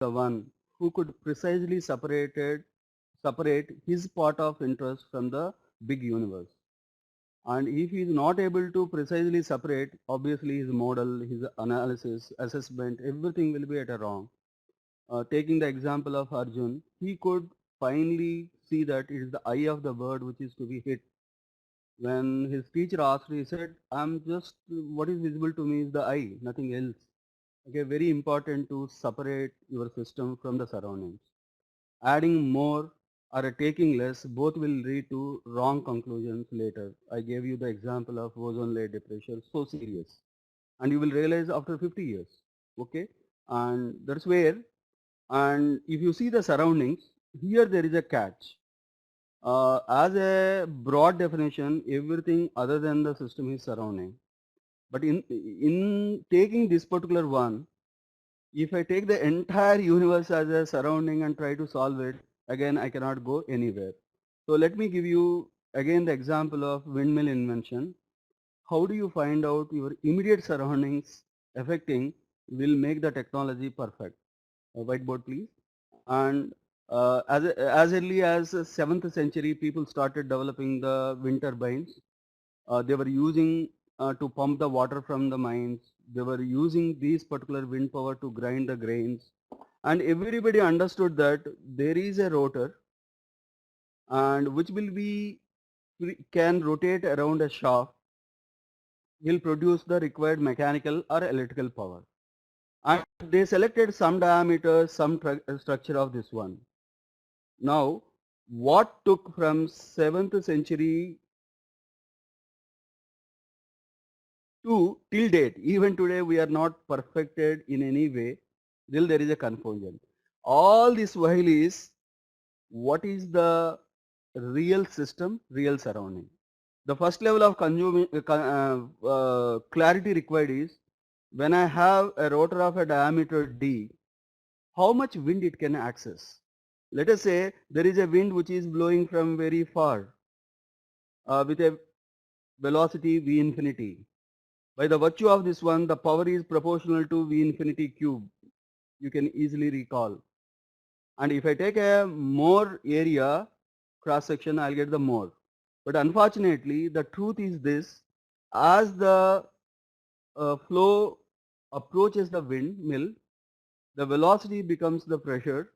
the one who could precisely separate his part of interest from the big universe. And if he is not able to precisely separate, obviously his model, his analysis, assessment, everything will be at a wrong. Taking the example of Arjun, he could finally see that it is the eye of the bird which is to be hit. When his teacher asked, he said, I'm just, what is visible to me is the eye, nothing else. Okay, very important to separate your system from the surroundings. Adding more or taking less, both will lead to wrong conclusions later. I gave you the example of ozone layer depression, so serious. And you will realize after 50 years. Okay, and that's where, and if you see the surroundings, here there is a catch. As a broad definition, everything other than the system is surrounding. But in taking this particular one, if I take the entire universe as a surrounding and try to solve it, again I cannot go anywhere. So let me give you again the example of windmill invention. How do you find out your immediate surroundings affecting will make the technology perfect? Whiteboard please. And as early as 7th century, people started developing the wind turbines. They were using to pump the water from the mines. They were using these particular wind power to grind the grains. And everybody understood that there is a rotor and which will be can rotate around a shaft, will produce the required mechanical or electrical power. And they selected some diameter, some structure of this one. Now, what took from 7th century to till date, even today we are not perfected in any way, still there is a confusion. All this while is what is the real system, real surrounding. The first level of clarity required is when I have a rotor of a diameter d, how much wind it can access. Let us say there is a wind which is blowing from very far with a velocity v infinity. By the virtue of this one, the power is proportional to v infinity cube. You can easily recall. And if I take a more area cross section, I'll get the more. But unfortunately, the truth is this: as the flow approaches the windmill, the velocity becomes the pressure,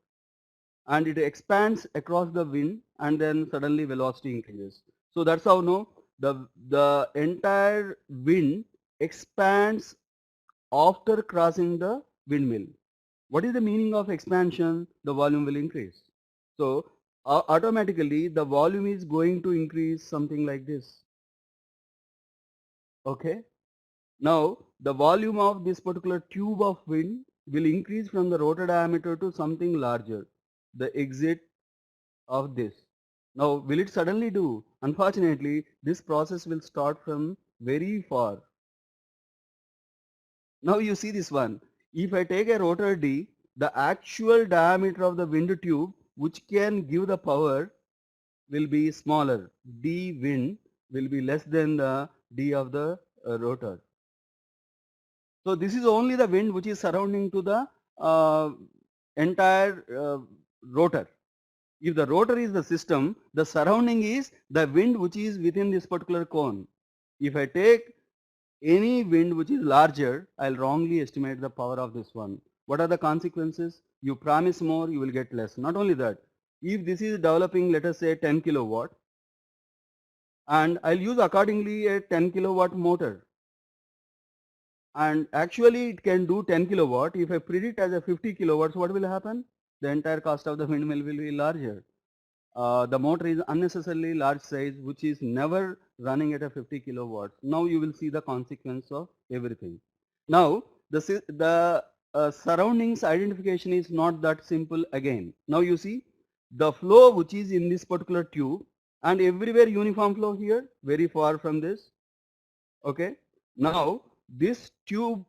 and it expands across the wind, and then suddenly velocity increases. So that's how no the entire wind expands after crossing the windmill. What is the meaning of expansion? The volume will increase. So automatically the volume is going to increase something like this. Okay. Now the volume of this particular tube of wind will increase from the rotor diameter to something larger, the exit of this. Now will it suddenly do? Unfortunately, this process will start from very far. Now you see this one. If I take a rotor D, the actual diameter of the wind tube which can give the power will be smaller. D wind will be less than the D of the rotor. So this is only the wind which is surrounding to the entire rotor. If the rotor is the system, the surrounding is the wind which is within this particular cone. If I take any wind which is larger, I'll wrongly estimate the power of this one. What are the consequences? You promise more, you will get less. Not only that, if this is developing, let us say 10 kilowatt, and I'll use accordingly a 10 kilowatt motor. And actually it can do 10 kilowatt. If I predict as a 50 kilowatts, what will happen? The entire cost of the windmill will be larger. The motor is unnecessarily large size, which is never running at a 50 kilowatts. Now you will see the consequence of everything. Now the surroundings identification is not that simple again. Now you see the flow which is in this particular tube, and everywhere uniform flow here, very far from this. Okay. Now this tube,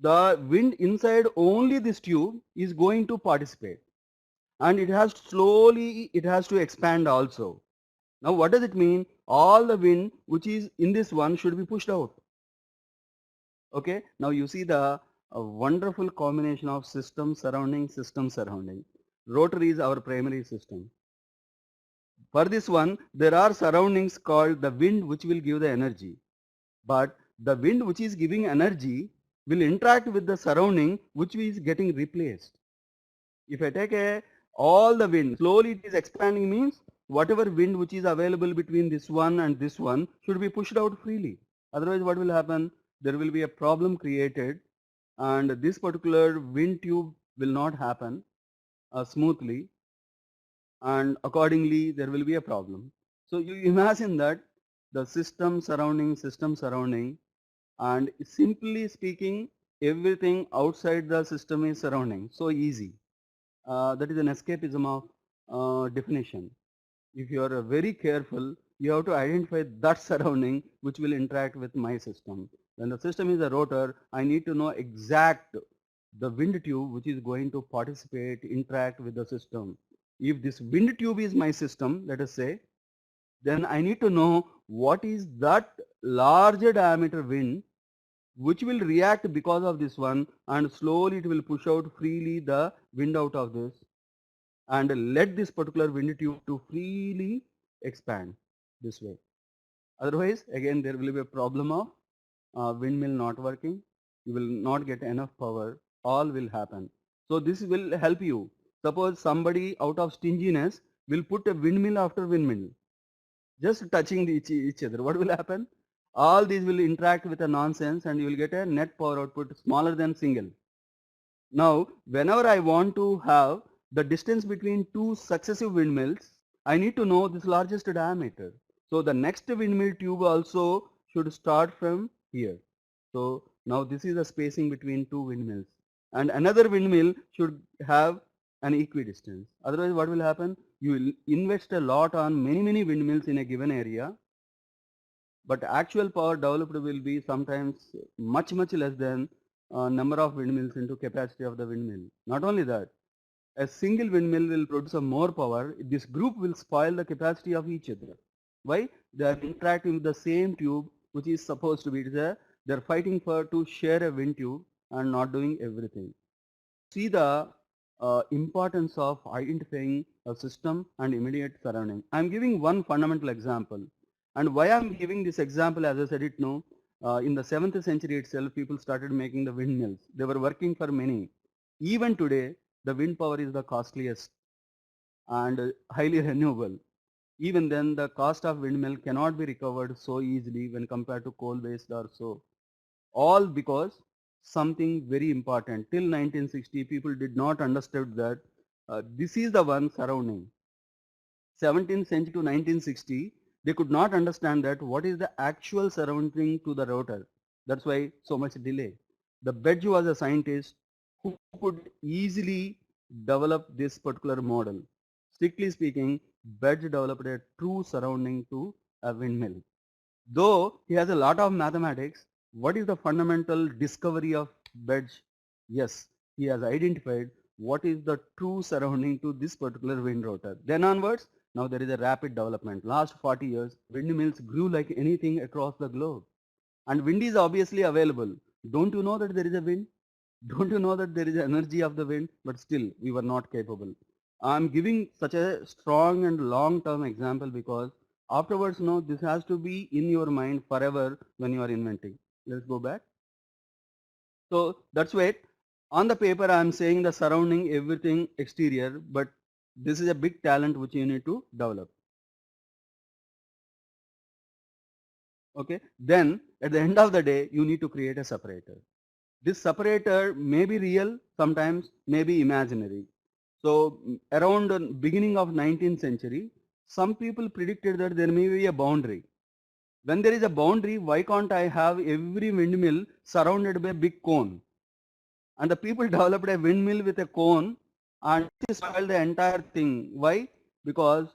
the wind inside only this tube is going to participate, and it has to expand also. Now what does it mean? All the wind which is in this one should be pushed out. Okay. Now you see the a wonderful combination of system surrounding, system surrounding. Rotor is our primary system. For this one, there are surroundings called the wind which will give the energy. But the wind which is giving energy will interact with the surrounding which is getting replaced. If I take all the wind, slowly it is expanding means whatever wind which is available between this one and this one should be pushed out freely. Otherwise what will happen? There will be a problem created and this particular wind tube will not happen smoothly, and accordingly there will be a problem. So you imagine that the system surrounding, and simply speaking everything outside the system is surrounding. So easy. That is an escapism of definition. If you are very careful, you have to identify that surrounding which will interact with my system. When the system is a rotor, I need to know exact the wind tube which is going to participate, interact with the system. If this wind tube is my system, let us say, then I need to know what is that larger diameter wind which will react because of this one, and slowly it will push out freely the wind out of this and let this particular wind tube to freely expand this way. Otherwise, again, there will be a problem of windmill not working. You will not get enough power. All will happen. So this will help you. Suppose somebody out of stinginess will put a windmill after windmill, just touching each other. What will happen? All these will interact with a nonsense and you will get a net power output smaller than single. Now, whenever I want to have the distance between two successive windmills, I need to know this largest diameter. So the next windmill tube also should start from here. So now this is the spacing between two windmills. And another windmill should have an equidistance. Otherwise what will happen? You will invest a lot on many windmills in a given area, but actual power developed will be sometimes much less than number of windmills into capacity of the windmill. Not only that, a single windmill will produce a more power. This group will spoil the capacity of each other. Why? They are interacting with the same tube which is supposed to be, they are fighting for to share a wind tube and not doing everything. See the importance of identifying a system and immediate surrounding. I am giving one fundamental example. And why I am giving this example, as I said it now, in the 7th century itself, people started making the windmills. They were working for many. Even today, the wind power is the costliest and highly renewable. Even then, the cost of windmill cannot be recovered so easily when compared to coal-based or so. All because something very important. Till 1960, people did not understand that this is the one surrounding. 17th century to 1960, they could not understand that what is the actual surrounding to the rotor. That's why so much delay. The Bedge was a scientist who could easily develop this particular model. Strictly speaking, Bedge developed a true surrounding to a windmill. Though he has a lot of mathematics, what is the fundamental discovery of Bedge? Yes, he has identified what is the true surrounding to this particular wind rotor. Then onwards, now there is a rapid development. Last 40 years, windmills grew like anything across the globe. And wind is obviously available. Don't you know that there is a wind? Don't you know that there is energy of the wind? But still, we were not capable. I'm giving such a strong and long-term example because afterwards, no, this has to be in your mind forever when you are inventing. Let's go back. So that's why on the paper I'm saying the surrounding everything exterior, but this is a big talent which you need to develop. Okay. Then at the end of the day, you need to create a separator. This separator may be real, sometimes may be imaginary. So around the beginning of 19th century, some people predicted that there may be a boundary. When there is a boundary, why can't I have every windmill surrounded by a big cone? And the people developed a windmill with a cone and this spoiled the entire thing. Why? Because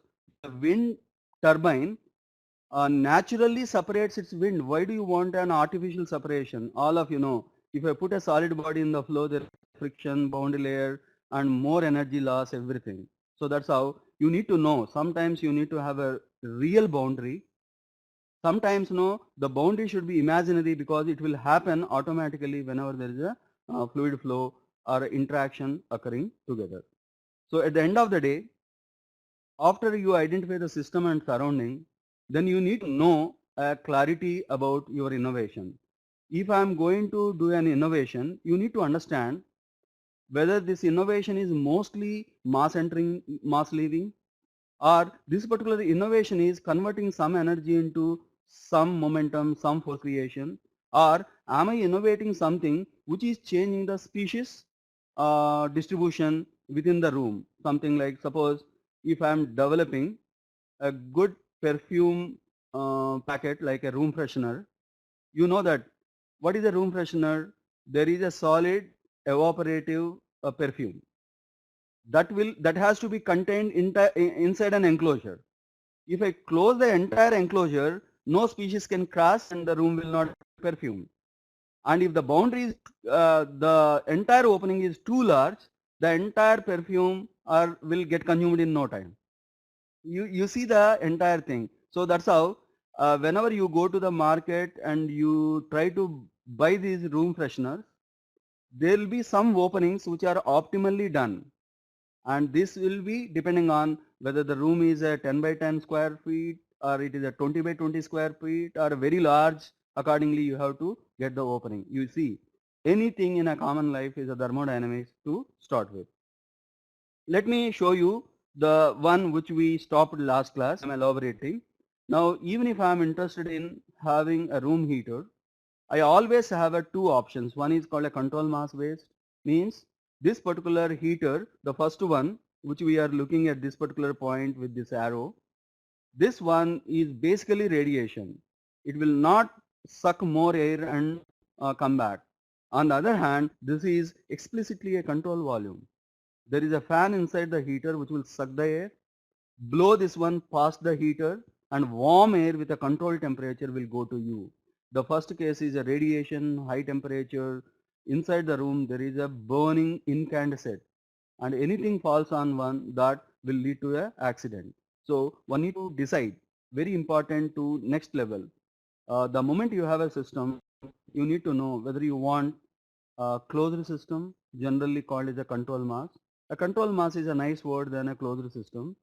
the wind turbine naturally separates its wind. Why do you want an artificial separation? All of you know, if I put a solid body in the flow, there is friction, boundary layer, and more energy loss, everything. So that's how you need to know. Sometimes you need to have a real boundary. Sometimes no, the boundary should be imaginary because it will happen automatically whenever there is a fluid flow or interaction occurring together. So at the end of the day, after you identify the system and surrounding, then you need to know clarity about your innovation. If I am going to do an innovation, you need to understand whether this innovation is mostly mass entering, mass leaving, or this particular innovation is converting some energy into some momentum, some force creation, or am I innovating something which is changing the species distribution within the room? Something like, suppose if I am developing a good perfume packet like a room freshener, you know that what is a room freshener? There is a solid evaporative perfume that has to be contained inside an enclosure. If I close the entire enclosure, no species can cross and the room will not perfume. And if the boundary is, the entire opening is too large, the entire perfume will get consumed in no time. You see the entire thing. So that's how whenever you go to the market and you try to buy these room fresheners, there will be some openings which are optimally done, and this will be depending on whether the room is a 10 by 10 square feet or it is a 20 by 20 square feet or very large. Accordingly you have to get the opening. You see, anything in a common life is a thermodynamics to start with. Let me show you the one which we stopped last class. I'm elaborating. Now even if I'm interested in having a room heater, I always have a two options. One is called a control mass based, means this particular heater, the first one which we are looking at this particular point with this arrow, this one is basically radiation. It will not suck more air and come back. On the other hand, this is explicitly a control volume. There is a fan inside the heater which will suck the air, blow this one past the heater, and warm air with a controlled temperature will go to you. The first case is a radiation, high temperature. Inside the room there is a burning incandescent, and anything falls on one, that will lead to an accident. So one need to decide, very important to next level. The moment you have a system, you need to know whether you want a closed system, generally called as a control mass. A control mass is a nice word than a closed system.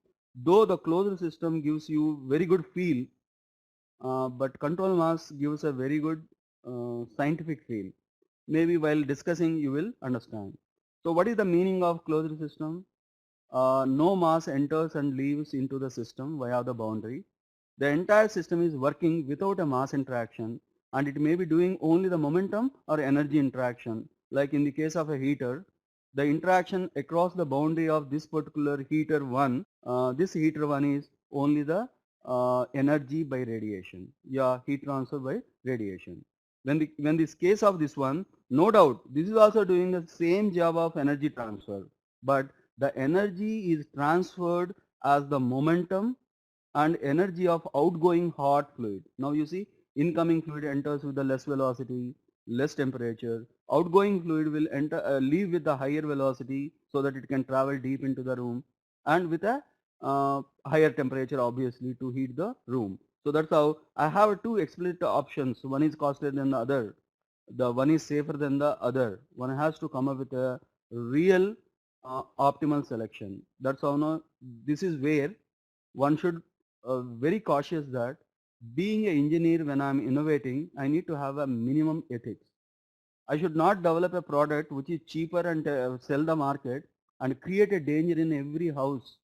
Though the closed system gives you very good feel, but control mass gives a very good scientific feel. Maybe while discussing you will understand. So what is the meaning of closed system? No mass enters and leaves into the system via the boundary. The entire system is working without a mass interaction, and it may be doing only the momentum or energy interaction. Like in the case of a heater, the interaction across the boundary of this particular heater 1, this heater 1 is only the energy by radiation. Yeah, heat transfer by radiation. When this case of this one, no doubt this is also doing the same job of energy transfer, but the energy is transferred as the momentum and energy of outgoing hot fluid. Now you see, incoming fluid enters with the less velocity, less temperature. Outgoing fluid will leave with the higher velocity so that it can travel deep into the room, and with a higher temperature obviously to heat the room. So that's how I have two explicit options. One is costlier than the other. The one is safer than the other. One has to come up with a real optimal selection. That's how now this is where one should very cautious that being an engineer, when I'm innovating, I need to have a minimum ethics. I should not develop a product which is cheaper and sell the market and create a danger in every house.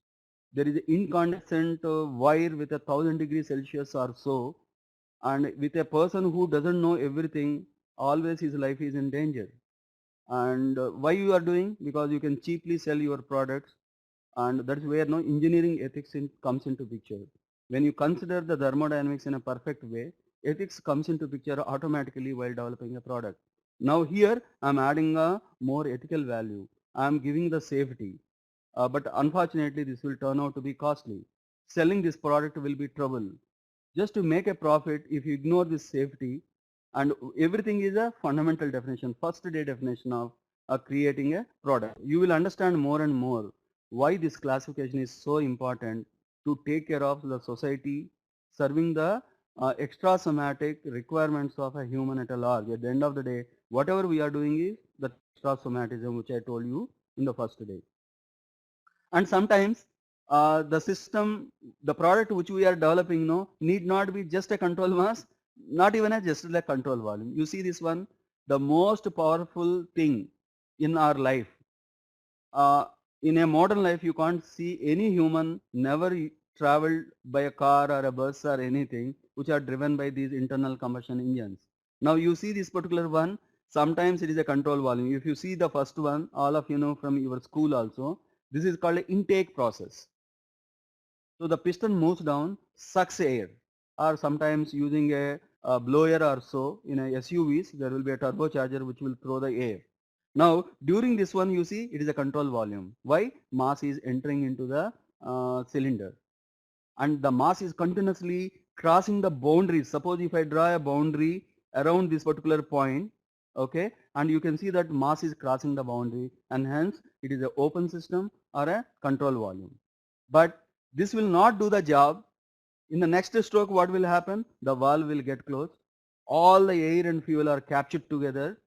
There is an incandescent wire with 1,000 degrees Celsius or so, and with a person who doesn't know everything, always his life is in danger. And why you are doing? Because you can cheaply sell your products, and that's where no engineering ethics comes into picture. When you consider the thermodynamics in a perfect way, ethics comes into picture automatically while developing a product. Now here I'm adding a more ethical value. I'm giving the safety, but unfortunately this will turn out to be costly. Selling this product will be trouble. Just to make a profit, if you ignore this safety, and everything is a fundamental definition, first day definition of creating a product. You will understand more and more why this classification is so important to take care of the society, serving the extra-somatic requirements of a human at a large. At the end of the day, whatever we are doing is the extrasomatism, which I told you in the first day. And sometimes the system, the product which we are developing, need not be just a control mass, not even a just a control volume. You see this one, the most powerful thing in our life. In a modern life, you can't see any human never traveled by a car or a bus or anything which are driven by these internal combustion engines. Now you see this particular one, sometimes it is a control volume. If you see the first one, all of you know from your school also, this is called an intake process. So the piston moves down, sucks air, or sometimes using a blower or so. In a SUVs, there will be a turbocharger which will throw the air. Now, during this one, you see it is a control volume. Why? Mass is entering into the cylinder, and the mass is continuously crossing the boundaries. Suppose if I draw a boundary around this particular point, okay, and you can see that mass is crossing the boundary, and hence it is an open system or a control volume. But this will not do the job. In the next stroke, what will happen? The valve will get closed. All the air and fuel are captured together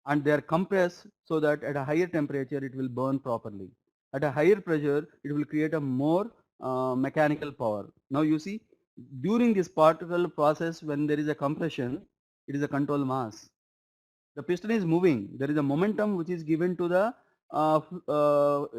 and they are compressed so that at a higher temperature it will burn properly. At a higher pressure, it will create a more mechanical power. Now you see, during this particle process, when there is a compression, it is a control mass. The piston is moving. There is a momentum which is given to the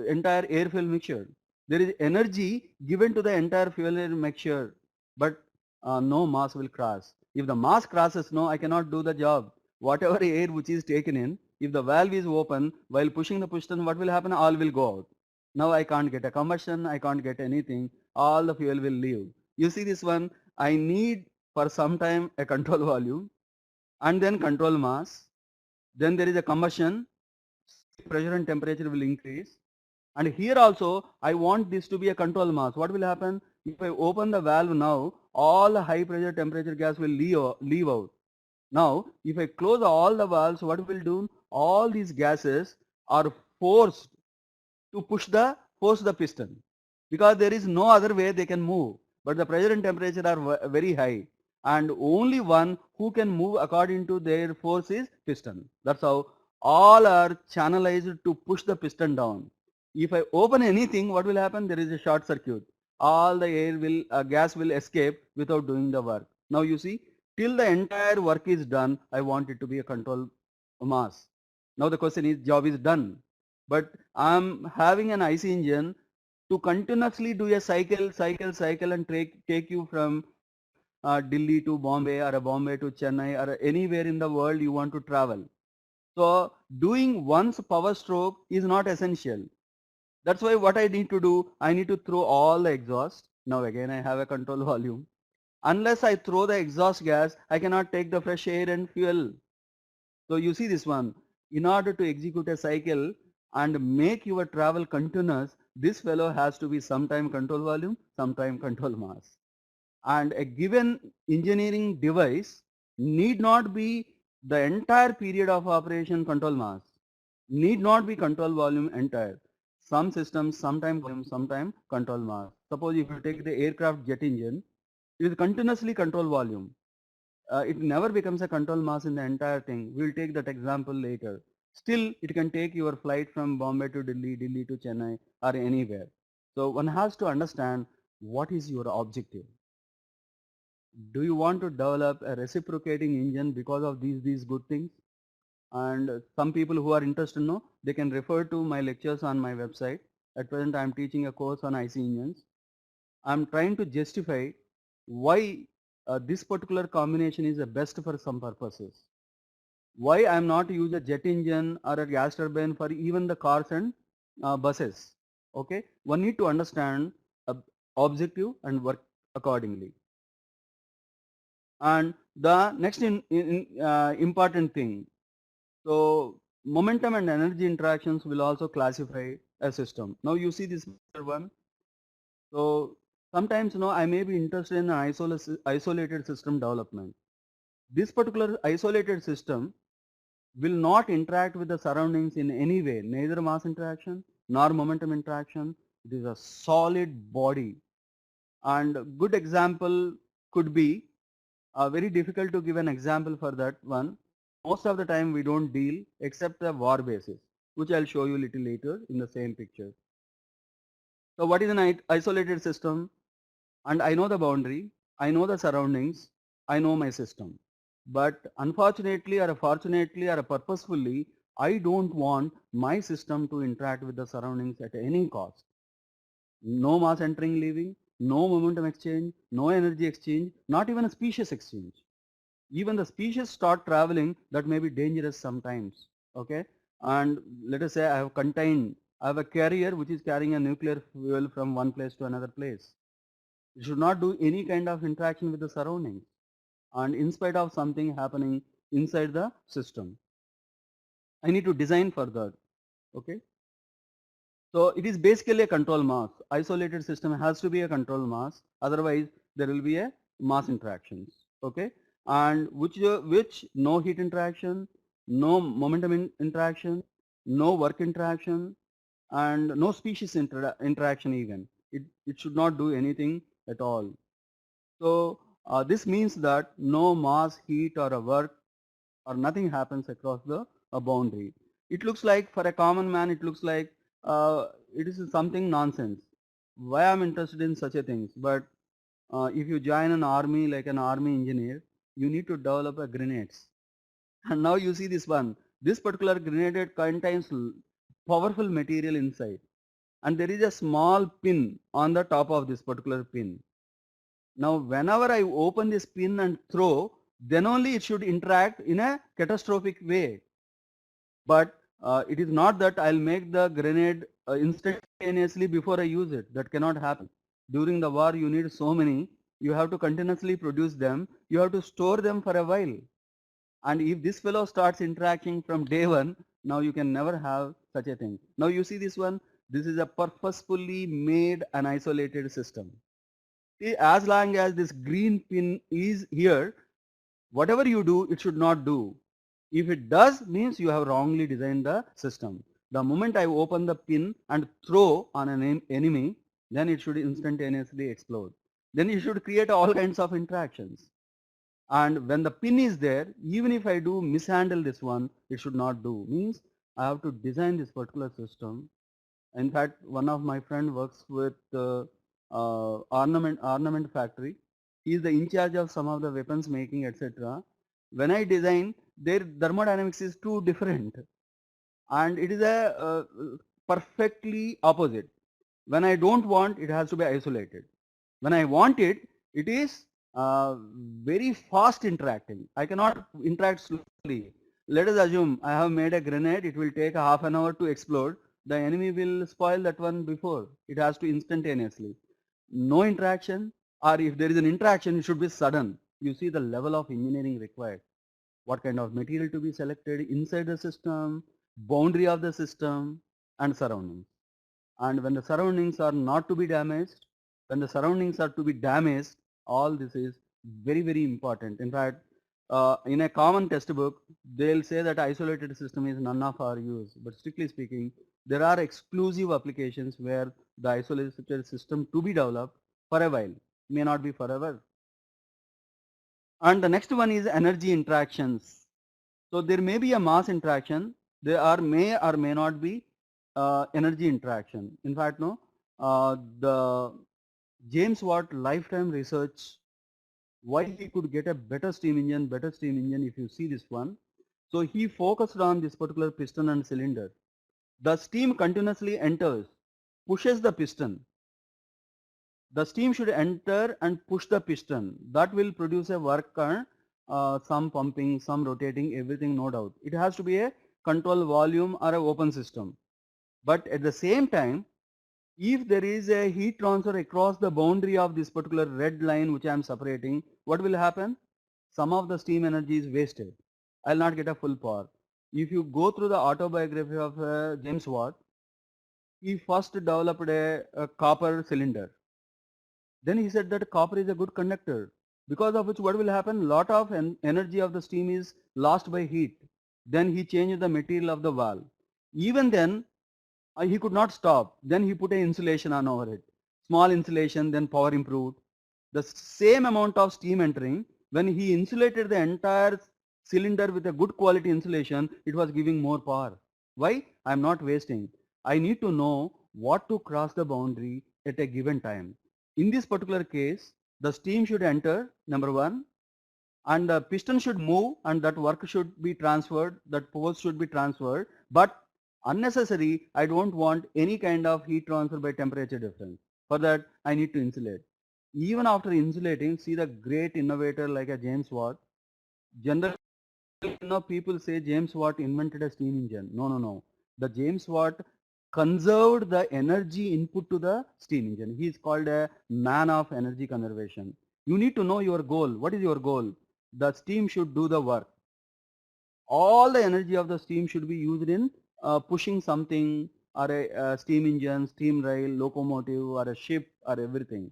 entire air fuel mixture. There is energy given to the entire fuel air mixture, but no mass will cross. If the mass crosses, no, I cannot do the job. Whatever air which is taken in, if the valve is open, while pushing the piston, what will happen? All will go out. Now I can't get a combustion, I can't get anything, all the fuel will leave. You see this one, I need for some time a control volume and then control mass. Then there is a combustion, pressure and temperature will increase. And here also, I want this to be a control mass. What will happen? If I open the valve now, all the high pressure temperature gas will leave out. Now, if I close all the valves, what will do? All these gases are forced to force the piston because there is no other way they can move. But the pressure and temperature are very high, and only one who can move according to their force is piston. That's how all are channelized to push the piston down. If I open anything, what will happen? There is a short circuit. All the gas will escape without doing the work. Now you see, till the entire work is done, I want it to be a control mass. Now the question is, job is done. But I'm having an IC engine to continuously do a cycle and take you from Delhi to Bombay or Bombay to Chennai or anywhere in the world you want to travel. So doing once power stroke is not essential. That's why what I need to do, I need to throw all the exhaust. Now again I have a control volume. Unless I throw the exhaust gas, I cannot take the fresh air and fuel. So you see this one, in order to execute a cycle and make your travel continuous, this fellow has to be sometime control volume, sometime control mass. And a given engineering device need not be the entire period of operation control mass, need not be control volume entire. Some systems, sometime volume, sometime control mass. Suppose if you take the aircraft jet engine, it is continuously control volume. It never becomes a control mass in the entire thing. We'll take that example later. Still, it can take your flight from Bombay to Delhi, Delhi to Chennai or anywhere. So one has to understand what is your objective. Do you want to develop a reciprocating engine because of these good things? And some people who are interested know, they can refer to my lectures on my website. At present, I am teaching a course on IC engines. I am trying to justify why this particular combination is the best for some purposes. Why I am not use a jet engine or a gas turbine for even the cars and buses. Okay, one need to understand objective and work accordingly. And the next important thing, so momentum and energy interactions will also classify a system. Now you see this one. So sometimes I may be interested in an isolated system development. This particular isolated system will not interact with the surroundings in any way, neither mass interaction nor momentum interaction. It is a solid body. And a good example could be, very difficult to give an example for that one. most of the time we don't deal except the war basis, which I'll show you a little later in the same picture. So what is an isolated system? And I know the boundary, I know the surroundings, I know my system. But unfortunately or fortunately or purposefully, I don't want my system to interact with the surroundings at any cost. No mass entering leaving, no momentum exchange, no energy exchange, not even a species exchange. Even the species start traveling, that may be dangerous sometimes. Okay, and let us say I have a carrier which is carrying a nuclear fuel from one place to another place. It should not do any kind of interaction with the surroundings, and in spite of something happening inside the system, I need to design for that. Okay, so it is basically a control mass. Isolated system has to be a control mass, otherwise there will be a mass interactions. Okay, and which no heat interaction, no momentum interaction, no work interaction, and no species interaction even. It should not do anything at all. So this means that no mass, heat or a work or nothing happens across the boundary. It looks like, for a common man, it looks like it is something nonsense. Why I'm interested in such a things? But if you join an army like an army engineer, you need to develop a grenades. And now you see this one. This particular grenade contains powerful material inside, and there is a small pin on the top of this particular pin. Now whenever I open this pin and throw, then only it should interact in a catastrophic way. But it is not that I'll make the grenade instantaneously before I use it. That cannot happen. During the war you need so many, you have to continuously produce them, you have to store them for a while. And if this fellow starts interacting from day one, now you can never have such a thing. Now you see this one, this is a purposefully made an isolated system. As long as this green pin is here, whatever you do, it should not do. If it does, means you have wrongly designed the system. The moment I open the pin and throw on an enemy, then it should instantaneously explode. Then you should create all kinds of interactions. And when the pin is there, even if I do mishandle this one, it should not do. Means I have to design this particular system. In fact, one of my friend works with ornament factory. He is the in charge of some of the weapons making, etc. When I design, their thermodynamics is too different, and it is a perfectly opposite. When I don't want, it has to be isolated. When I want it, it is very fast interacting. I cannot interact slowly. Let us assume I have made a grenade, it will take a half an hour to explode. The enemy will spoil that one before. It has to instantaneously. No interaction, or if there is an interaction, it should be sudden. You see the level of engineering required. What kind of material to be selected inside the system, boundary of the system, and surroundings. And when the surroundings are not to be damaged, when the surroundings are to be damaged, all this is very, very important. In fact, in a common textbook, they'll say that isolated system is none of our use. But strictly speaking, there are exclusive applications where the isolated system to be developed for a while, may not be forever. And the next one is energy interactions. So there may be a mass interaction, there are may or may not be energy interaction. In fact, no, the James Watt lifetime research, why he could get a better steam engine, if you see this one. So he focused on this particular piston and cylinder. The steam continuously enters, pushes the piston. The steam should enter and push the piston. That will produce a work and some pumping, some rotating, everything, no doubt. It has to be a control volume or an open system. But at the same time, if there is a heat transfer across the boundary of this particular red line which I am separating, what will happen? Some of the steam energy is wasted. I will not get a full power. If you go through the autobiography of James Watt, he first developed a copper cylinder. Then he said that copper is a good conductor, because of which what will happen? Lot of energy of the steam is lost by heat. Then he changed the material of the valve. Even then, he could not stop. Then he put an insulation on over it. Small insulation, then power improved. The same amount of steam entering, when he insulated the entire cylinder with a good quality insulation, it was giving more power. Why? I'm not wasting. I need to know what to cross the boundary at a given time. In this particular case, the steam should enter, number one, and the piston should move and that work should be transferred, that force should be transferred, but unnecessary, I don't want any kind of heat transfer by temperature difference. For that, I need to insulate. Even after insulating, see the great innovator like a James Watt. Generally, people say James Watt invented a steam engine. No, no, no. The James Watt conserved the energy input to the steam engine. He is called a man of energy conservation. You need to know your goal. What is your goal? The steam should do the work. All the energy of the steam should be used in pushing something or a steam engine, steam rail, locomotive or a ship or everything.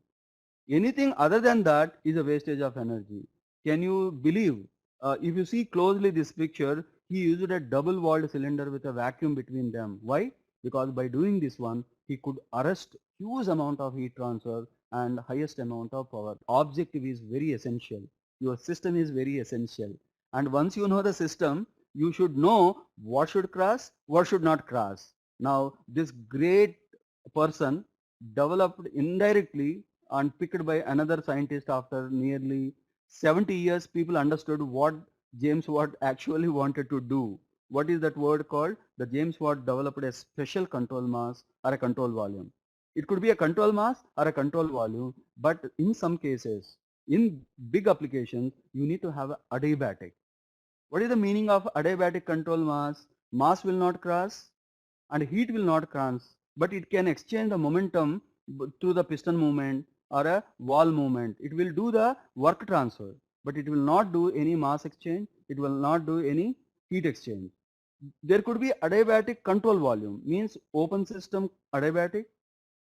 Anything other than that is a wastage of energy. Can you believe? If you see closely this picture, he used a double walled cylinder with a vacuum between them. Why? Because by doing this one, he could arrest huge amount of heat transfer and highest amount of power. Objective is very essential. Your system is very essential. And once you know the system, you should know what should cross, what should not cross. Now, this great person developed indirectly and picked by another scientist after nearly 70 years, people understood what James Watt actually wanted to do. What is that word called? The James Watt developed a special control mass or a control volume. It could be a control mass or a control volume, but in some cases, in big applications, you need to have adiabatic. What is the meaning of adiabatic control mass? Mass will not cross and heat will not cross, but it can exchange the momentum through the piston movement or a wall movement. It will do the work transfer, but it will not do any mass exchange. It will not do any heat exchange. There could be adiabatic control volume, means open system adiabatic,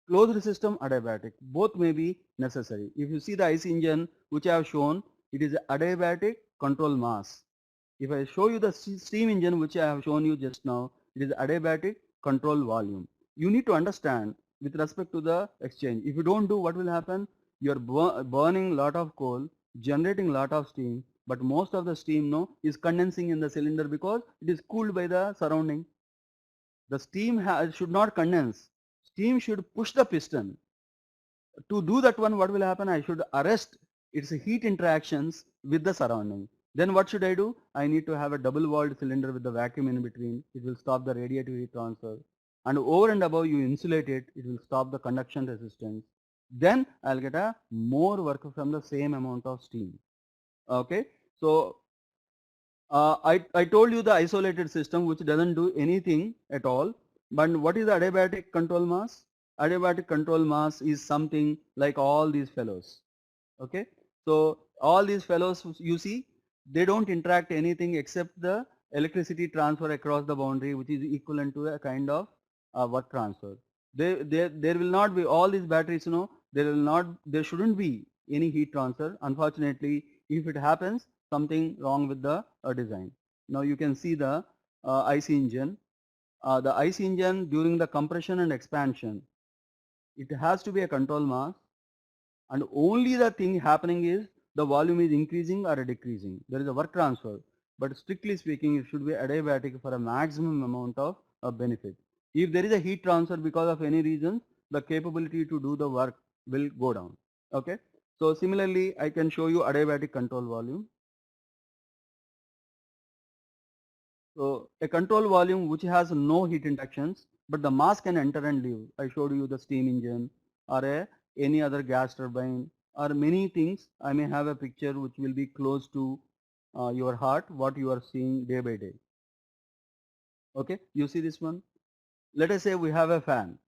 closed system adiabatic. Both may be necessary. If you see the IC engine which I have shown, it is adiabatic control mass. If I show you the steam engine which I have shown you just now, it is adiabatic control volume. You need to understand with respect to the exchange. If you don't do, what will happen? You are burning lot of coal, generating lot of steam, but most of the steam is condensing in the cylinder because it is cooled by the surrounding. The steam should not condense. Steam should push the piston. To do that one, what will happen? I should arrest its heat interactions with the surrounding. Then what should I do? I need to have a double walled cylinder with the vacuum in between. It will stop the radiative heat transfer. And over and above you insulate it, it will stop the conduction resistance. Then I'll get a more work from the same amount of steam. Okay. So I told you the isolated system which doesn't do anything at all. But what is the adiabatic control mass? Adiabatic control mass is something like all these fellows. Okay. So all these fellows you see, they don't interact anything except the electricity transfer across the boundary, which is equivalent to a kind of work transfer. There will not be all these batteries, there shouldn't be any heat transfer. Unfortunately, if it happens, something wrong with the design. Now you can see the IC engine. The IC engine during the compression and expansion, it has to be a control mass, and only the thing happening is the volume is increasing or decreasing. There is a work transfer, but strictly speaking, it should be adiabatic for a maximum amount of benefit. If there is a heat transfer because of any reason, the capability to do the work will go down. Okay. So similarly, I can show you adiabatic control volume. So a control volume which has no heat inductions, but the mass can enter and leave. I showed you the steam engine or any other gas turbine or many things. I may have a picture which will be close to your heart, what you are seeing day by day. Okay, you see this one? Let us say we have a fan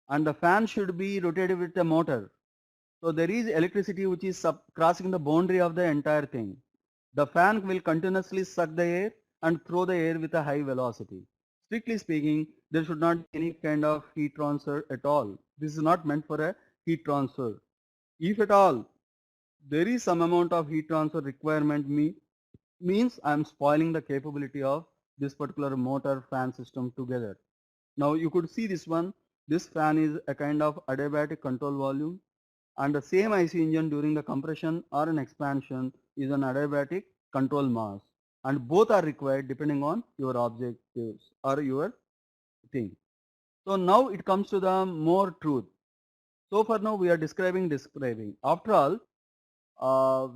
and the fan should be rotated with a motor. So there is electricity which is crossing the boundary of the entire thing. The fan will continuously suck the air and throw the air with a high velocity. Strictly speaking, there should not be any kind of heat transfer at all. This is not meant for a heat transfer. If at all there is some amount of heat transfer requirement, means I am spoiling the capability of this particular motor fan system together. Now you could see this one. This fan is a kind of adiabatic control volume, and the same IC engine during the compression or an expansion is an adiabatic control mass. and both are required depending on your objectives or your thing. So now it comes to the more truth. So far now we are describing. After all,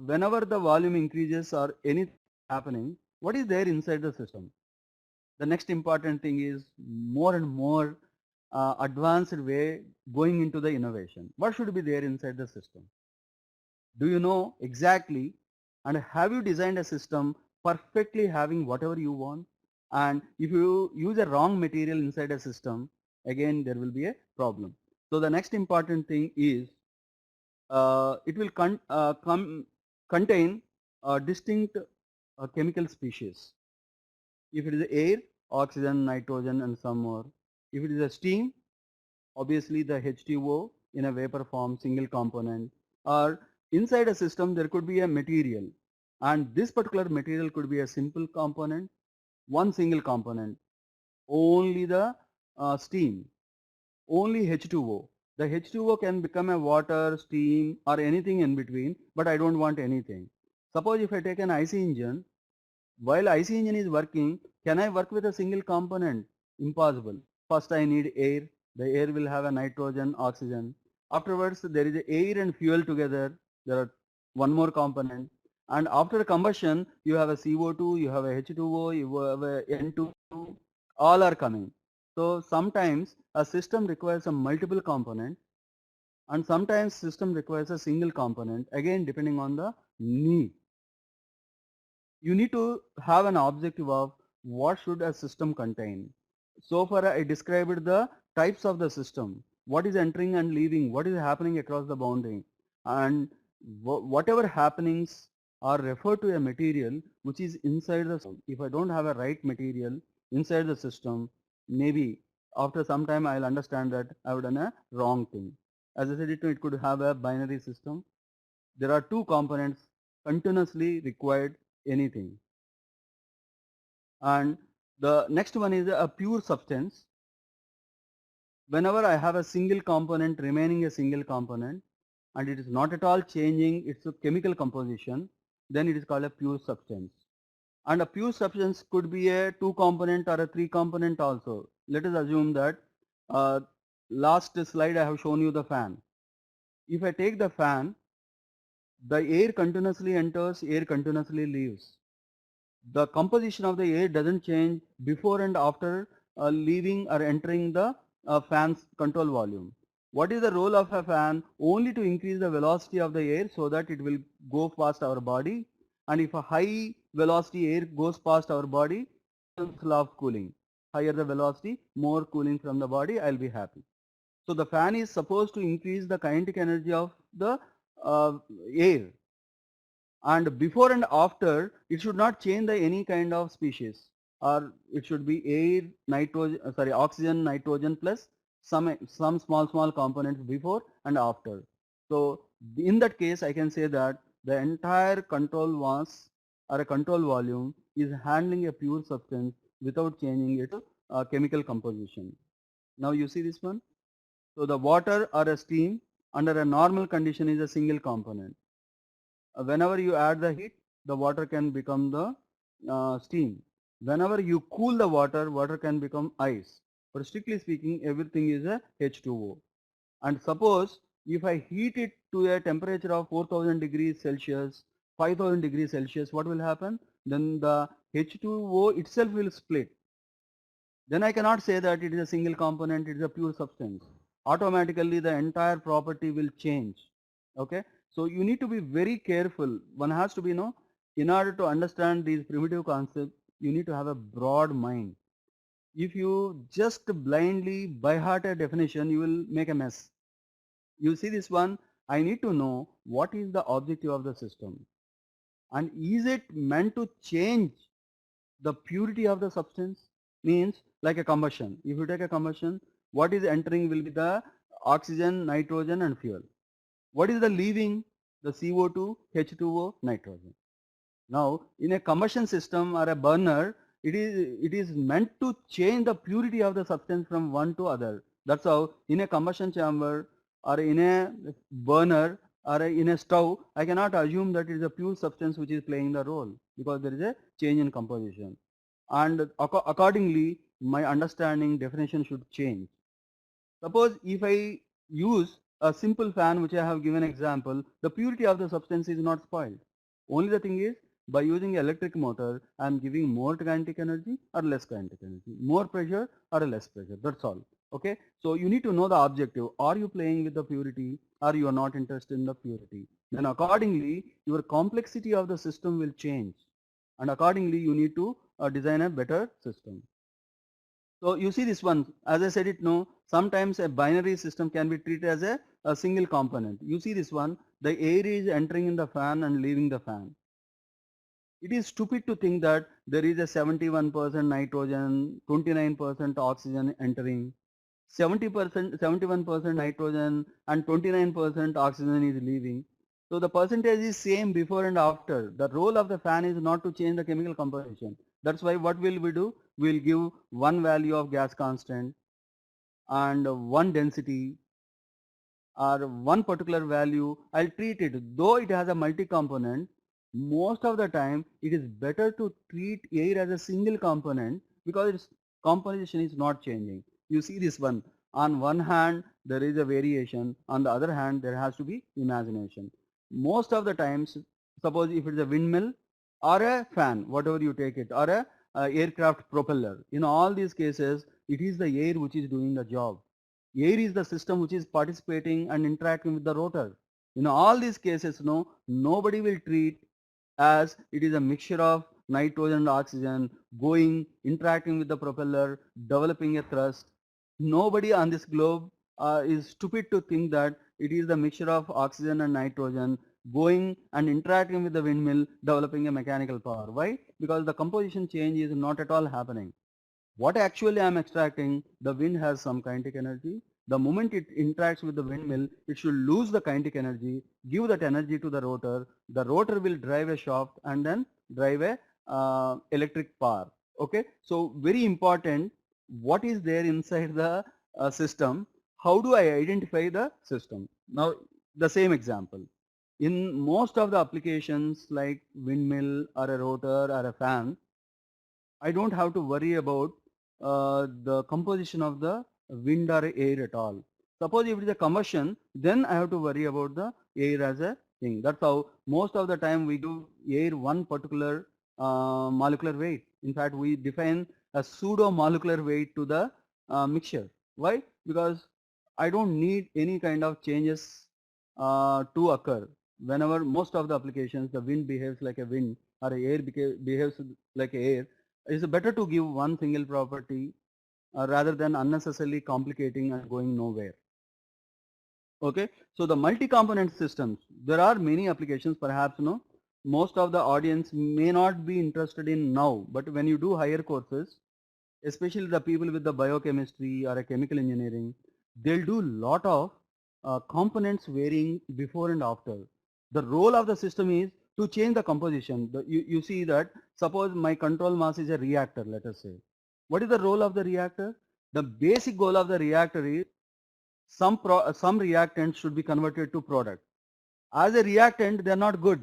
whenever the volume increases or anything happening, what is there inside the system? The next important thing is more and more advanced way going into the innovation. What should be there inside the system? Do you know exactly, and have you designed a system perfectly having whatever you want? And if you use a wrong material inside a system, again there will be a problem. So the next important thing is it will contain distinct chemical species. If it is air, oxygen, nitrogen and some more. If it is a steam, obviously the H2O in a vapor form, single component, or inside a system there could be a material, and this particular material could be a simple component, one single component, only the steam, only H2O. The H2O can become a water, steam or anything in between, but I don't want anything. Suppose if I take an IC engine, while IC engine is working, can I work with a single component? Impossible. First I need air. The air will have a nitrogen, oxygen. Afterwards there is air and fuel together. There are one more component. And after combustion you have a CO2, you have a H2O, you have a N2, all are coming. So sometimes a system requires a multiple component and sometimes system requires a single component, again depending on the need. You need to have an objective of what should a system contain. So far I described the types of the system, what is entering and leaving, what is happening across the boundary, and whatever happenings are referred to a material which is inside the system. If I don't have a right material inside the system, maybe after some time I'll understand that I've done a wrong thing. As I said, it could have a binary system. There are two components continuously required anything. And the next one is a pure substance. Whenever I have a single component remaining a single component and it is not at all changing its chemical composition, then it is called a pure substance. And a pure substance could be a two component or a three component also. Let us assume that last slide I have shown you the fan. If I take the fan, the air continuously enters, air continuously leaves. The composition of the air doesn't change before and after leaving or entering the fan's control volume. What is the role of a fan? Only to increase the velocity of the air so that it will go past our body, and if a high velocity air goes past our body, law of cooling. Higher the velocity, more cooling from the body, I'll be happy. So the fan is supposed to increase the kinetic energy of the air, and before and after it should not change the any kind of species, or it should be air, nitrogen, oxygen, nitrogen plus some small components before and after. So in that case I can say that the entire control mass or a control volume is handling a pure substance without changing its chemical composition. Now you see this one. So the water or a steam under a normal condition is a single component. Whenever you add the heat, the water can become the steam. Whenever you cool the water, water can become ice. But strictly speaking, everything is a H2O. And suppose if I heat it to a temperature of 4000 degrees Celsius, 5000 degrees Celsius, what will happen? Then the H2O itself will split. Then I cannot say that it is a single component, it is a pure substance. Automatically the entire property will change. Okay. So you need to be very careful. One has to be, in order to understand these primitive concepts, you need to have a broad mind. If you just blindly by heart a definition, you will make a mess. You see this one, I need to know what is the objective of the system. And is it meant to change the purity of the substance? Means like a combustion. If you take a combustion, what is entering will be the oxygen, nitrogen and fuel. What is the leaving? The CO2, H2O, nitrogen. Now in a combustion system or a burner, it is meant to change the purity of the substance from one to other. That's how in a combustion chamber or in a burner or in a stove, I cannot assume that it is a pure substance which is playing the role, because there is a change in composition. And accordingly, my understanding definition should change. Suppose if I use a simple fan which I have given example, the purity of the substance is not spoiled. Only the thing is, by using electric motor, I am giving more kinetic energy or less kinetic energy, more pressure or less pressure, that's all. Okay, so you need to know the objective. Are you playing with the purity or you are not interested in the purity? Then accordingly, your complexity of the system will change, and accordingly you need to design a better system. So you see this one, as I said it, no, sometimes a binary system can be treated as a single component. You see this one, the air is entering in the fan and leaving the fan. It is stupid to think that there is a 71% nitrogen, 29% oxygen entering, 70%, 71% nitrogen and 29% oxygen is leaving. So the percentage is same before and after. The role of the fan is not to change the chemical composition. That's why what will we do? We'll give one value of gas constant and one density or one particular value. I'll treat it, though it has a multi-component, most of the time it is better to treat air as a single component because its composition is not changing. You see this one, on one hand there is a variation, on the other hand there has to be imagination. Most of the times, suppose if it is a windmill or a fan, whatever you take it, or a aircraft propeller, in all these cases it is the air which is doing the job. Air is the system which is participating and interacting with the rotor. In all these cases, no, nobody will treat as it is a mixture of nitrogen and oxygen going, interacting with the propeller, developing a thrust. Nobody on this globe is stupid to think that it is the mixture of oxygen and nitrogen going and interacting with the windmill, developing a mechanical power. Why? Because the composition change is not at all happening. What actually I am extracting, the wind has some kinetic energy. The moment it interacts with the windmill, it should lose the kinetic energy, give that energy to the rotor. The rotor will drive a shaft and then drive a electric power. Okay, so very important, what is there inside the system? How do I identify the system? Now, the same example. In most of the applications like windmill or a rotor or a fan, I don't have to worry about the composition of the wind or air at all. Suppose if it is a combustion, then I have to worry about the air as a thing. That's how most of the time we give air one particular molecular weight. In fact, we define a pseudo molecular weight to the mixture. Why? Because I don't need any kind of changes to occur. Whenever most of the applications, the wind behaves like a wind or air behaves like air, it's better to give one single property rather than unnecessarily complicating and going nowhere. Okay, so the multi-component systems, there are many applications, perhaps most of the audience may not be interested in now, but when you do higher courses, especially the people with the biochemistry or a chemical engineering, they'll do lot of components varying before and after. The role of the system is to change the composition. You see that, suppose my control mass is a reactor, let us say. What is the role of the reactor? The basic goal of the reactor is some reactants should be converted to product. As a reactant, they are not good.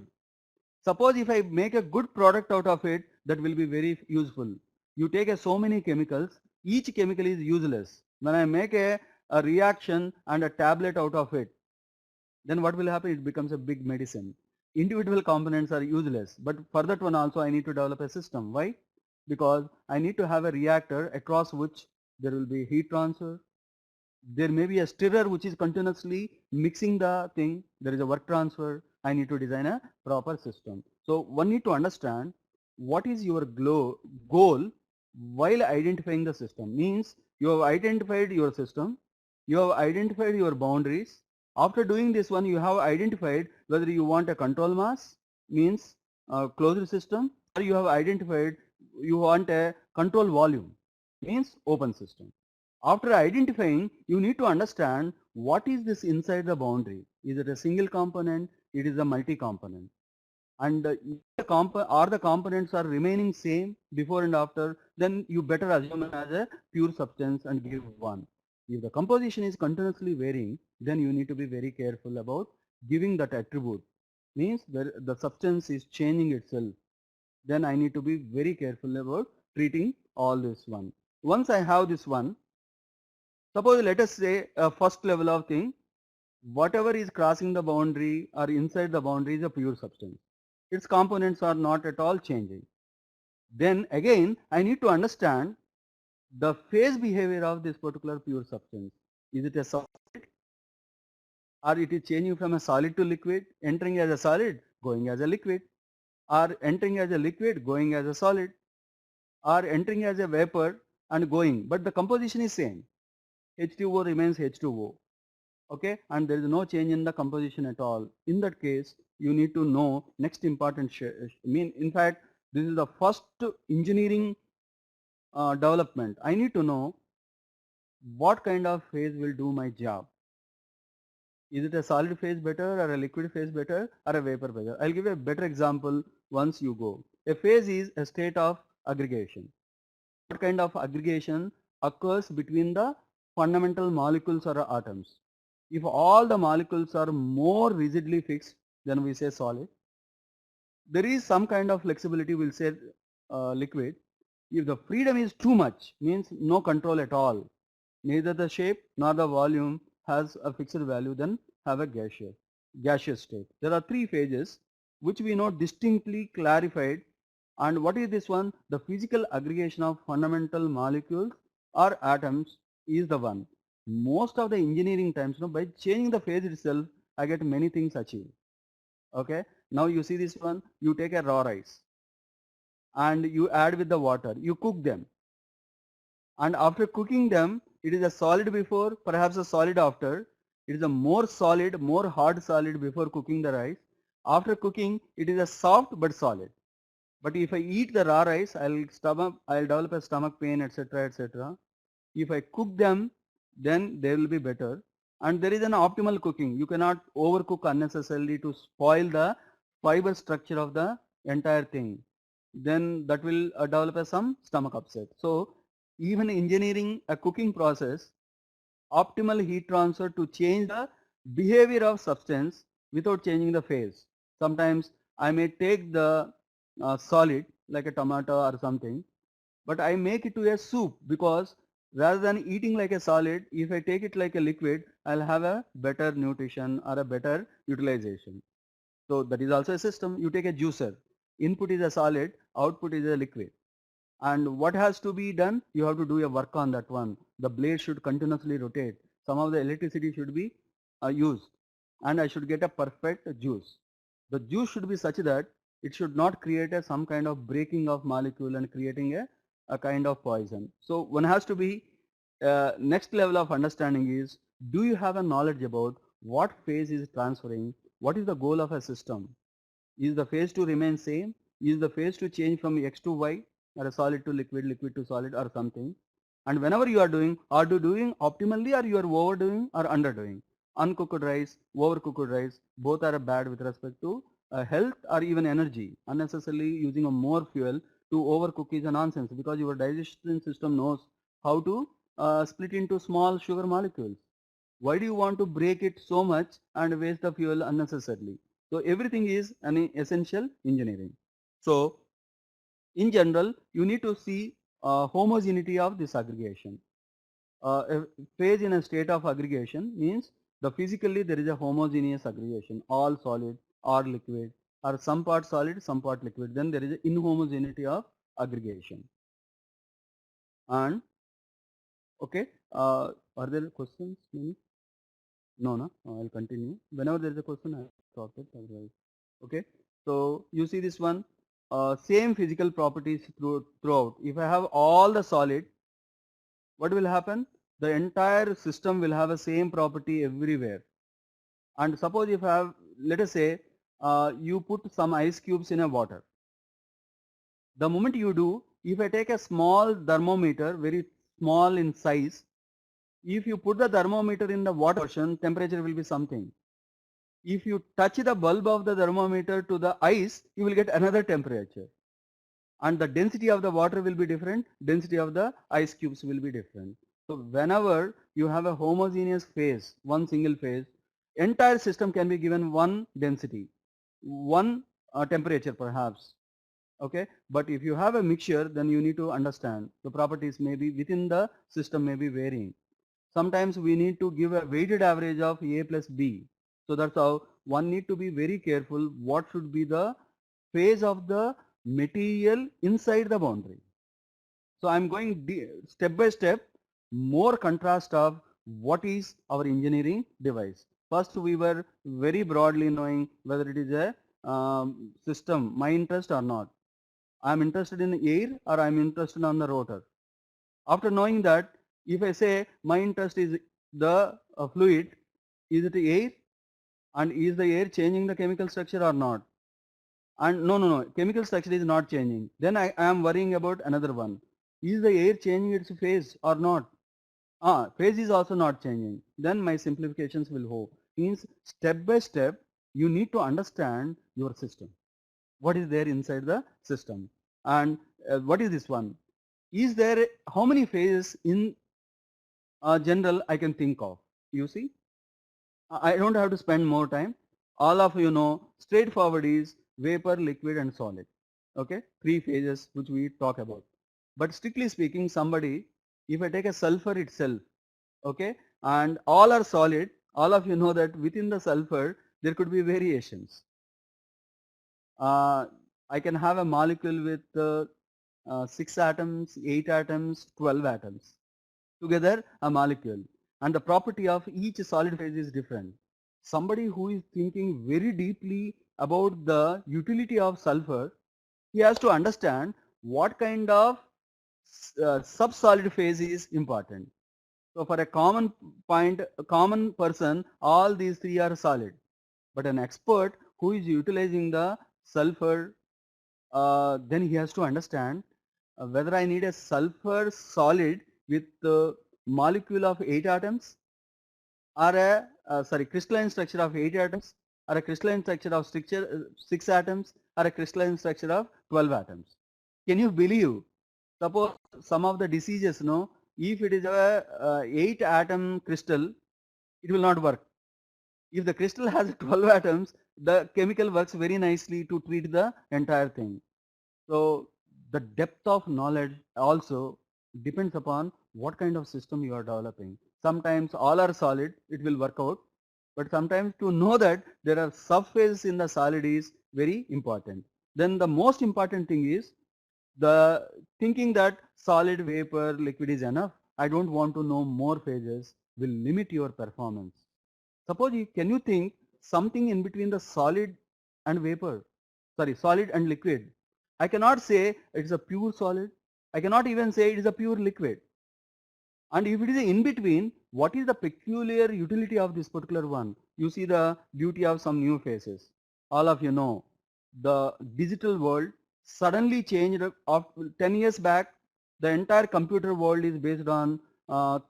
Suppose if I make a good product out of it, that will be very useful. You take so many chemicals, each chemical is useless. When I make a reaction and a tablet out of it, then what will happen? It becomes a big medicine. Individual components are useless, but for that one also I need to develop a system. Why? Because I need to have a reactor across which there will be heat transfer. There may be a stirrer which is continuously mixing the thing. There is a work transfer. I need to design a proper system. So one need to understand what is your goal while identifying the system. Means you have identified your system, you have identified your boundaries. After doing this one, you have identified whether you want a control mass, means a closed system, or you have identified you want a control volume, means open system. After identifying, you need to understand what is this inside the boundary. Is it a single component? It is a multi-component. And or the components are remaining same before and after, then you better assume it as a pure substance and give one. If the composition is continuously varying, then you need to be very careful about giving that attribute. Means the substance is changing itself. then I need to be very careful about treating all this one. Once I have this one, suppose let us say a first level of thing, whatever is crossing the boundary or inside the boundary is a pure substance. Its components are not at all changing. Then again, I need to understand the phase behavior of this particular pure substance. Is it a solid or it is changing from a solid to liquid, entering as a solid, going as a liquid, or entering as a liquid, going as a solid, or entering as a vapor and going, but the composition is same. H2O remains H2O. Okay, and there is no change in the composition at all. In that case, you need to know next important in fact, this is the first engineering development. I need to know what kind of phase will do my job. Is it a solid phase better or a liquid phase better or a vapor better? I'll give you a better example once you go. A phase is a state of aggregation. What kind of aggregation occurs between the fundamental molecules or atoms? If all the molecules are more rigidly fixed, then we say solid. There is some kind of flexibility, we'll say liquid. If the freedom is too much, means no control at all, neither the shape nor the volume has a fixed value, then have a gaseous state. There are three phases which we know distinctly clarified. And what is this one? The physical aggregation of fundamental molecules or atoms is the one. Most of the engineering times, by changing the phase itself, I get many things achieved. Okay, now you see this one, you take a raw rice and you add with the water, you cook them, and after cooking them, it is a solid before, perhaps a solid after. It is a more solid, more hard solid before cooking the rice. After cooking, it is a soft but solid. But if I eat the raw rice, I'll develop a stomach pain, etc., etc. If I cook them, then they will be better. And there is an optimal cooking. You cannot overcook unnecessarily to spoil the fiber structure of the entire thing. Then that will develop some stomach upset. So even engineering a cooking process, optimal heat transfer to change the behavior of substance without changing the phase. Sometimes I may take the solid like a tomato or something, but I make it to a soup because rather than eating like a solid, if I take it like a liquid, I'll have a better nutrition or a better utilization. So that is also a system. You take a juicer, input is a solid, output is a liquid. And what has to be done? You have to do a work on that one. The blade should continuously rotate. Some of the electricity should be used, and I should get a perfect juice. The juice should be such that it should not create some kind of breaking of molecule and creating a kind of poison. So one has to be next level of understanding is, do you have a knowledge about what phase is transferring? What is the goal of a system? Is the phase to remain same? Is the phase to change from X to Y, or a solid to liquid, liquid to solid, or something? And whenever you are you doing optimally, or you are overdoing or underdoing? Uncooked rice, overcooked rice, both are bad with respect to health or even energy. Unnecessarily using a more fuel to overcook is a nonsense, because your digestion system knows how to split into small sugar molecules. Why do you want to break it so much and waste the fuel unnecessarily? So everything is an essential engineering. So in general, you need to see homogeneity of this aggregation. A phase in a state of aggregation means the physically there is a homogeneous aggregation, all solid or liquid, or some part solid, some part liquid. Then there is an inhomogeneity of aggregation. And okay, are there questions? No, no, I'll continue. Whenever there is a question, I'll stop it. Otherwise, okay. So you see this one, same physical properties throughout. If I have all the solid, what will happen? The entire system will have the same property everywhere. And suppose if I have, let us say, you put some ice cubes in a water. The moment you do, if I take a small thermometer, very small in size, if you put the thermometer in the water portion, temperature will be something. If you touch the bulb of the thermometer to the ice, you will get another temperature. And the density of the water will be different, density of the ice cubes will be different. So whenever you have a homogeneous phase, one single phase, entire system can be given one density, one temperature perhaps. Okay, but if you have a mixture, then you need to understand the properties may be within the system may be varying. Sometimes we need to give a weighted average of A plus B. So that's how one need to be very careful what should be the phase of the material inside the boundary. So I'm going step by step, more contrast of what is our engineering device. First, we were very broadly knowing whether it is a system, my interest or not. I'm interested in air or I'm interested on the rotor. After knowing that, if I say my interest is the fluid, is it air, and is the air changing the chemical structure or not? And no, chemical structure is not changing. Then I am worrying about another one. Is the air changing its phase or not? Phase is also not changing. Then my simplifications will hold. Means step by step, you need to understand your system. What is there inside the system? And what is this one? Is there, how many phases in general I can think of? You see, I don't have to spend more time. All of you know, straightforward is vapor, liquid and solid. Okay, three phases which we talk about. But strictly speaking, somebody, if I take a sulfur itself, okay, and all are solid, all of you know that within the sulfur there could be variations. I can have a molecule with 6 atoms, 8 atoms, 12 atoms, together a molecule, and the property of each solid phase is different. Somebody who is thinking very deeply about the utility of sulfur, he has to understand what kind of sub-solid phase is important. So for a common point, a common person, all these three are solid. But an expert who is utilizing the sulfur, then he has to understand whether I need a sulfur solid with molecule of 8 atoms, or a crystalline structure of 8 atoms, or a crystalline structure of 6 atoms, or a crystalline structure of 12 atoms. Can you believe? Suppose some of the diseases, no, if it is a 8 atom crystal, it will not work. If the crystal has 12 atoms, the chemical works very nicely to treat the entire thing. So the depth of knowledge also depends upon what kind of system you are developing. Sometimes all are solid, it will work out. But sometimes to know that there are subphases in the solid is very important. Then the most important thing is the thinking that solid, vapor, liquid is enough. I don't want to know more phases will limit your performance. Suppose can you think something in between the solid and vapor, sorry, solid and liquid. I cannot say it's a pure solid. I cannot even say it is a pure liquid. And if it is in between, what is the peculiar utility of this particular one? You see the beauty of some new faces. All of you know the digital world suddenly changed of 10 years back. The entire computer world is based on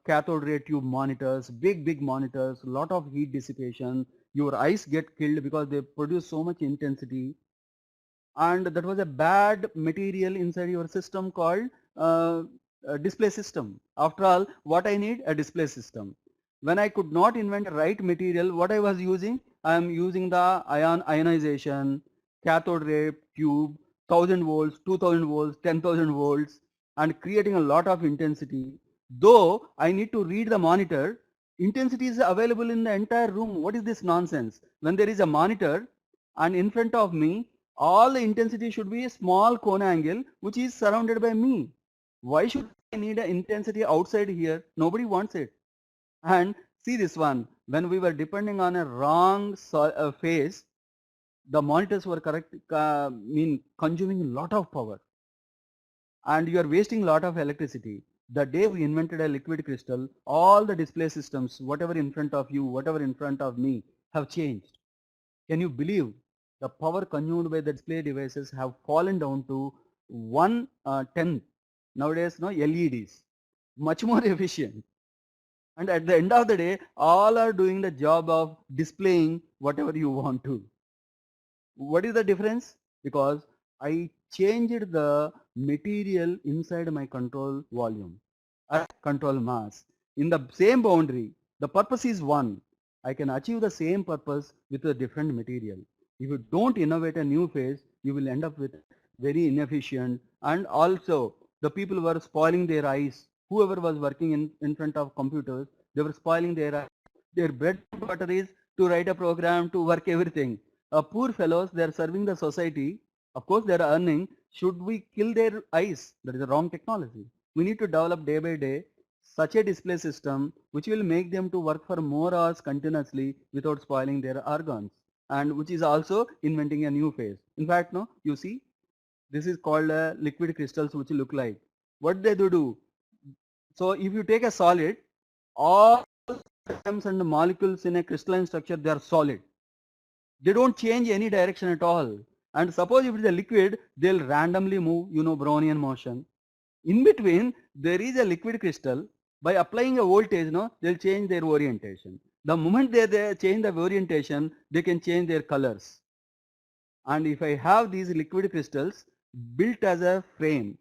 cathode ray tube monitors, big monitors, lot of heat dissipation. Your eyes get killed because they produce so much intensity, and that was a bad material inside your system called display system. After all, what I need? A display system. When I could not invent the right material, what I was using? I am using the ionization, cathode ray tube, 1000 volts, 2000 volts, 10,000 volts, and creating a lot of intensity. Though I need to read the monitor, intensity is available in the entire room. What is this nonsense? When there is a monitor and in front of me, all the intensity should be a small cone angle which is surrounded by me. Why should I need an intensity outside here? Nobody wants it. And see this one, when we were depending on a wrong phase, the monitors were consuming a lot of power, and you are wasting a lot of electricity. The day we invented a liquid crystal, all the display systems, whatever in front of you, whatever in front of me, have changed. Can you believe the power consumed by the display devices have fallen down to 1/10? Nowadays, no LEDs, much more efficient. And at the end of the day, all are doing the job of displaying whatever you want to. What is the difference? Because I changed the material inside my control volume or control mass. In the same boundary, the purpose is one. I can achieve the same purpose with a different material. If you don't innovate a new phase, you will end up with very inefficient, and also the people were spoiling their eyes. Whoever was working in front of computers, they were spoiling their eyes. Their bread and butter is to write a program, to work everything. Poor fellows, they are serving the society. Of course, they are earning. Should we kill their eyes? That is a wrong technology. We need to develop day by day such a display system which will make them to work for more hours continuously without spoiling their organs, and which is also inventing a new phase. In fact, no, you see, this is called liquid crystals which look like. What they do? So if you take a solid, all atoms and molecules in a crystalline structure, they are solid. They don't change any direction at all. And suppose if it is a liquid, they'll randomly move, Brownian motion. In between, there is a liquid crystal. By applying a voltage, they'll change their orientation. The moment they change the orientation, they can change their colors. And if I have these liquid crystals built as a frame,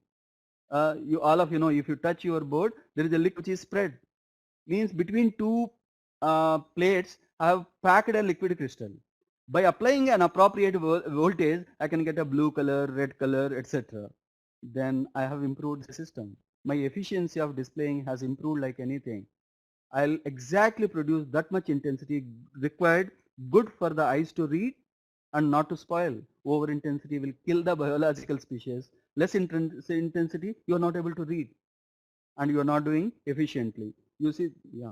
you all of you know, if you touch your board, there is a liquid which is spread. Means between two plates, I have packed a liquid crystal. By applying an appropriate voltage, I can get a blue color, red color, etc. Then I have improved the system. My efficiency of displaying has improved like anything. I'll exactly produce that much intensity required, good for the eyes to read and not to spoil. Over intensity will kill the biological species. Less intensity, you are not able to read and you are not doing efficiently. You see, yeah.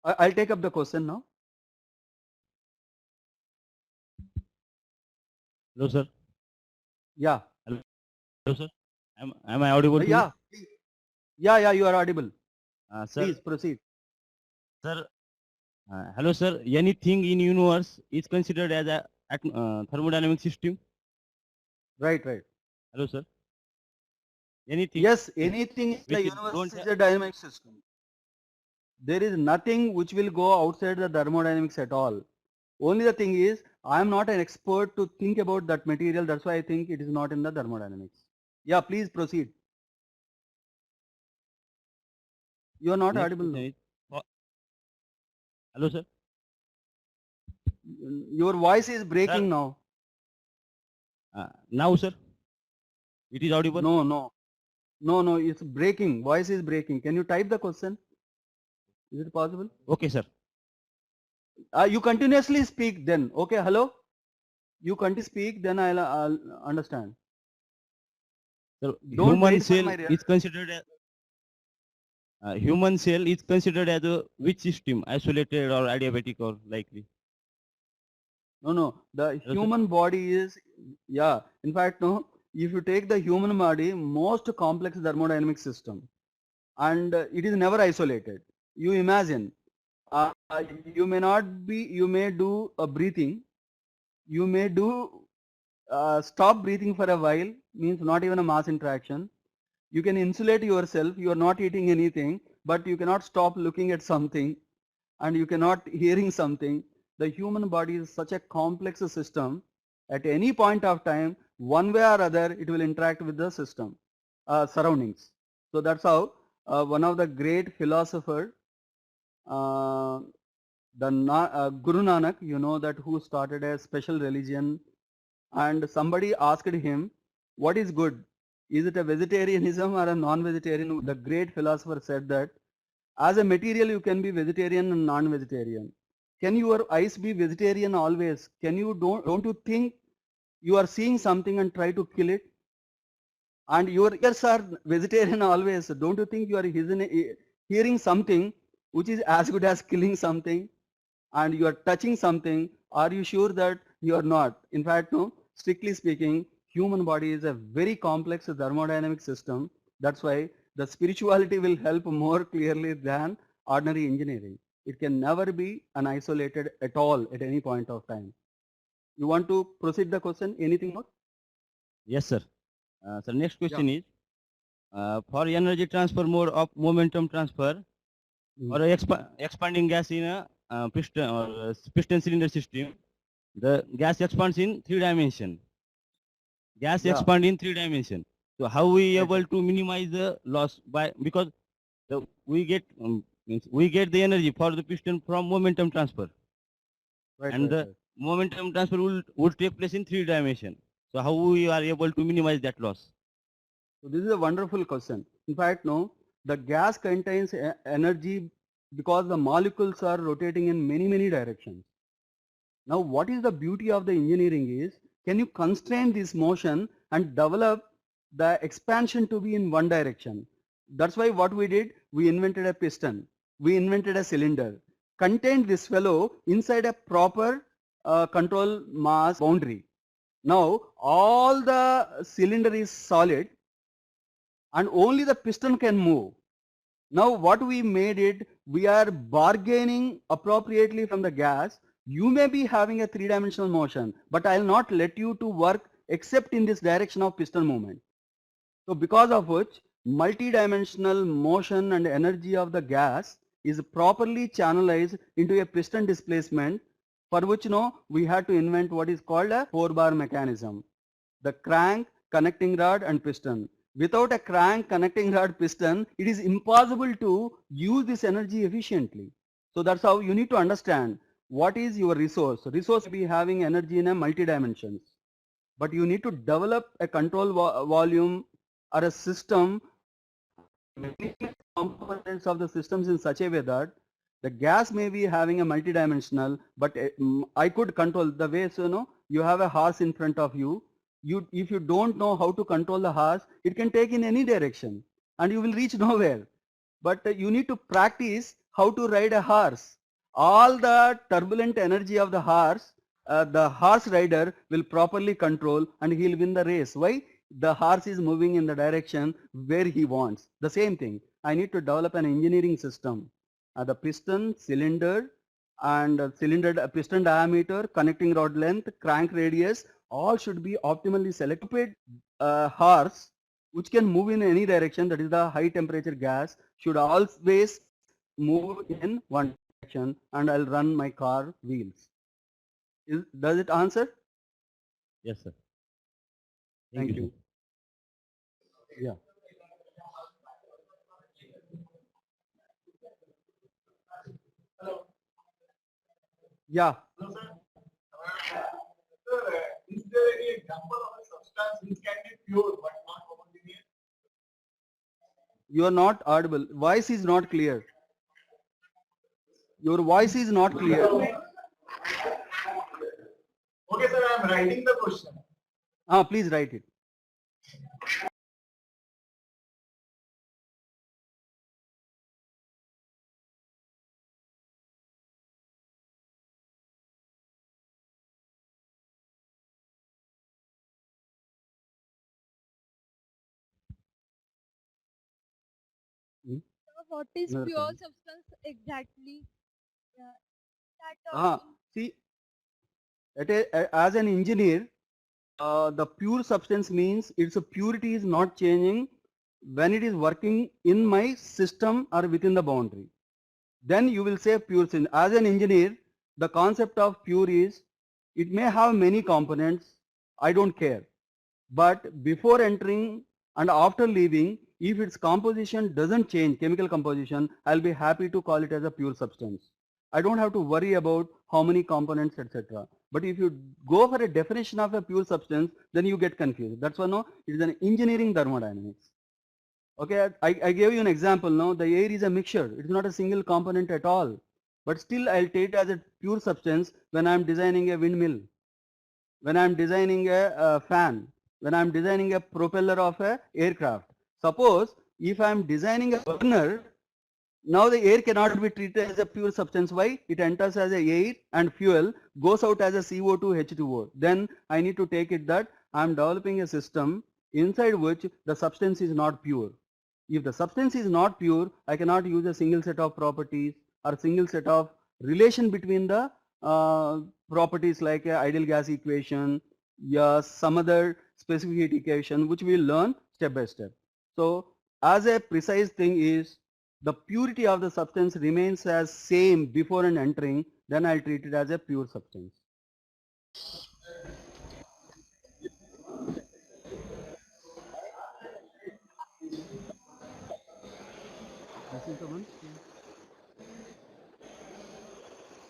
I'll take up the question now. Hello, sir. Yeah. Hello, sir. Am I audible? Yeah. Yeah, you are audible. Sir. Please proceed. Sir. Hello, sir. Anything in universe is considered as a thermodynamic system? Right. Hello, sir. Anything? Yes, anything in the universe is a dynamic system. There is nothing which will go outside the thermodynamics at all. Only the thing is, I am not an expert to think about that material. That's why I think it is not in the thermodynamics. Yeah, please proceed. You are not audible now. Hello, sir. Your voice is breaking now. Now, sir. It is audible? No, it's breaking. Voice is breaking. Can you type the question? Is it possible? Okay, sir. You continuously speak then. Okay, hello? You continue speak, then I'll understand. So, human cell is considered as human cell is considered as a which system? Isolated or adiabatic or likely? No. The human body is, yeah. In fact, no. If you take the human body, most complex thermodynamic system, and it is never isolated. You imagine, you may do a breathing, you may do stop breathing for a while, means not even a mass interaction. You can insulate yourself, you are not eating anything, but you cannot stop looking at something, and you cannot hearing something. The human body is such a complex system. At any point of time, one way or other, it will interact with the system, surroundings. So that's how one of the great philosophers, Guru Nanak, you know, that who started a special religion, and somebody asked him, what is good? Is it a vegetarianism or a non-vegetarian? The great philosopher said that as a material you can be vegetarian and non-vegetarian. Can your eyes be vegetarian always? Can you don't you think you are seeing something and try to kill it? And your ears are vegetarian always. Don't you think you are hearing something which is as good as killing something? And you are touching something? Are you sure that you are not? In fact, no. Strictly speaking, human body is a very complex thermodynamic system. That's why the spirituality will help more clearly than ordinary engineering. It can never be an isolated at all at any point of time. You want to proceed the question? Anything more? Yes, sir. So next question is, for energy transfer mode of momentum transfer or expanding gas in a piston cylinder system, the gas expands in 3 dimension. Gas expand in 3 dimension. So how we able to minimize the loss by, because we get the energy for the piston from momentum transfer, and the momentum transfer will take place in 3 dimension. So how we are able to minimize that loss? So this is a wonderful question. In fact, no, the gas contains energy because the molecules are rotating in many directions. Now, what is the beauty of the engineering is, can you constrain this motion and develop the expansion to be in one direction? That's why what we did, we invented a piston, we invented a cylinder, contained this fellow inside a proper control mass boundary. Now, all the cylinder is solid and only the piston can move. Now what we made it, we are bargaining appropriately from the gas. You may be having a three-dimensional motion, but I'll not let you to work except in this direction of piston movement. So because of which, multi-dimensional motion and energy of the gas is properly channelized into a piston displacement, for which we had to invent what is called a 4-bar mechanism. The crank, connecting rod and piston. Without a crank, connecting rod, piston, it is impossible to use this energy efficiently. So that's how you need to understand what is your resource. Resource will be having energy in a multi-dimensions. But you need to develop a control volume or a system, components of the systems in such a way that the gas may be having a multi-dimensional, but I could control the way, so you have a horse in front of you. If you don't know how to control the horse, it can take in any direction and you will reach nowhere. But you need to practice how to ride a horse. All the turbulent energy of the horse rider will properly control and he'll win the race. Why? The horse is moving in the direction where he wants. The same thing. I need to develop an engineering system. The piston, cylinder, and piston diameter, connecting rod length, crank radius, all should be optimally selected. Horse, which can move in any direction, that is the high temperature gas, should always move in one direction, and I'll run my car wheels. Does it answer? Yes, sir. Thank you. Yeah. Yeah. Is there any example of a substance which can be pure but not homogeneous? You are not audible. Voice is not clear. Your voice is not clear. Okay, sir, I am writing the question. Please write it. What is Another pure question. substance exactly? That See, as an engineer, the pure substance means its purity is not changing when it is working in my system or within the boundary. Then you will say pure. As an engineer, the concept of pure is, it may have many components, I don't care. But before entering and after leaving, if its composition doesn't change, chemical composition, I'll be happy to call it as a pure substance. I don't have to worry about how many components, etc. But if you go for a definition of a pure substance, then you get confused. That's why it is an engineering thermodynamics. Okay, I gave you an example now. The air is a mixture. It's not a single component at all. But still I'll take it as a pure substance when I'm designing a windmill, when I'm designing a fan, when I'm designing a propeller of a aircraft. Suppose if I'm designing a burner, now the air cannot be treated as a pure substance. Why? It enters as a air and fuel, goes out as a CO2, H2O. Then I need to take it that I'm developing a system inside which the substance is not pure. If the substance is not pure, I cannot use a single set of properties or single set of relation between the properties like ideal gas equation, yeah, some other specific heat equation, which we will learn step by step. So as a precise thing is, the purity of the substance remains as same before and entering, then I'll treat it as a pure substance. This is the one.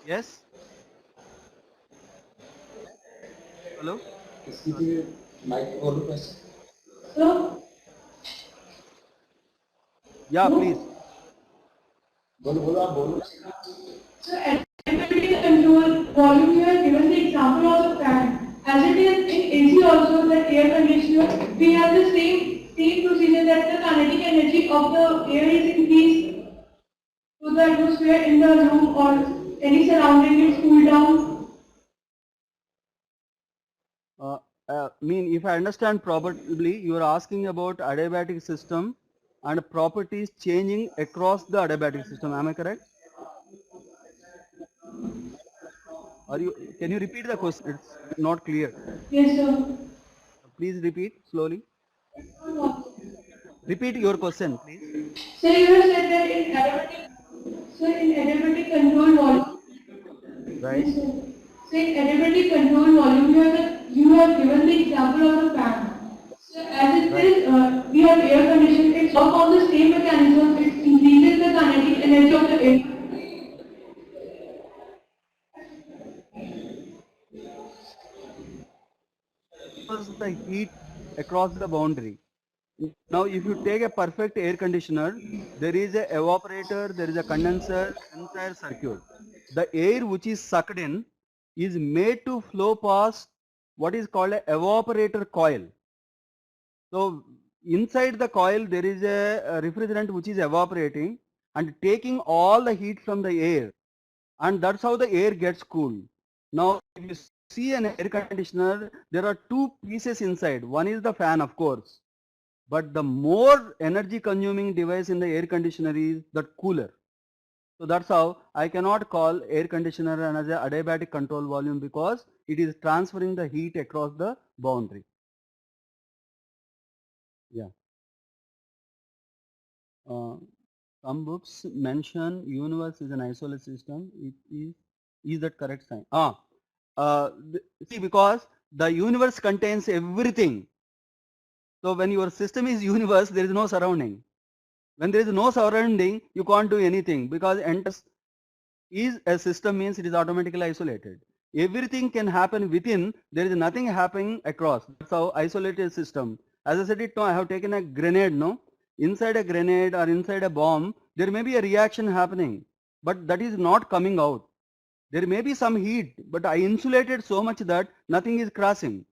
Yes. Hello. Excuse me, So, Yeah, please. so adaptability control volume here given the example of the fan. As it is in AC also, the air conditioner, we have the same procedure that the kinetic energy of the air is increased to the atmosphere in the room or any surrounding is cooled down. Mean if I understand properly, you are asking about adiabatic system and properties changing across the adiabatic system. Am I correct? Can you repeat the question? It's not clear. Yes, sir. Please repeat slowly. Repeat your question, please. So you have said that in adiabatic control volume, Right. yes, sir. So in adiabatic control volume, you have given the example of the fan. So as it Right. is, we have air conditioning. It's work on the same mechanism. It increases the kinetic energy of the air. Was the heat across the boundary. Now, if you take a perfect air conditioner, there is a evaporator, there is a condenser, entire circuit. The air which is sucked in is made to flow past what is called a evaporator coil. So inside the coil there is a refrigerant which is evaporating and taking all the heat from the air, and that's how the air gets cooled. Now if you see an air conditioner, there are two pieces inside. One is the fan, of course, but the more energy consuming device in the air conditioner is the cooler. So that's how I cannot call air conditioner as a adiabatic control volume, because it is transferring the heat across the boundary. Yeah. Some books mention universe is an isolated system. Is that correct sign? See, because the universe contains everything. So when your system is universe, there is no surrounding. When there is no surrounding, you can't do anything, because enters is a system means it is automatically isolated. Everything can happen within, there is nothing happening across. That's how isolated system. As I said it, no, I have taken a grenade, no? Inside a grenade or inside a bomb, there may be a reaction happening, but that is not coming out. There may be some heat, but I insulated so much that nothing is crossing.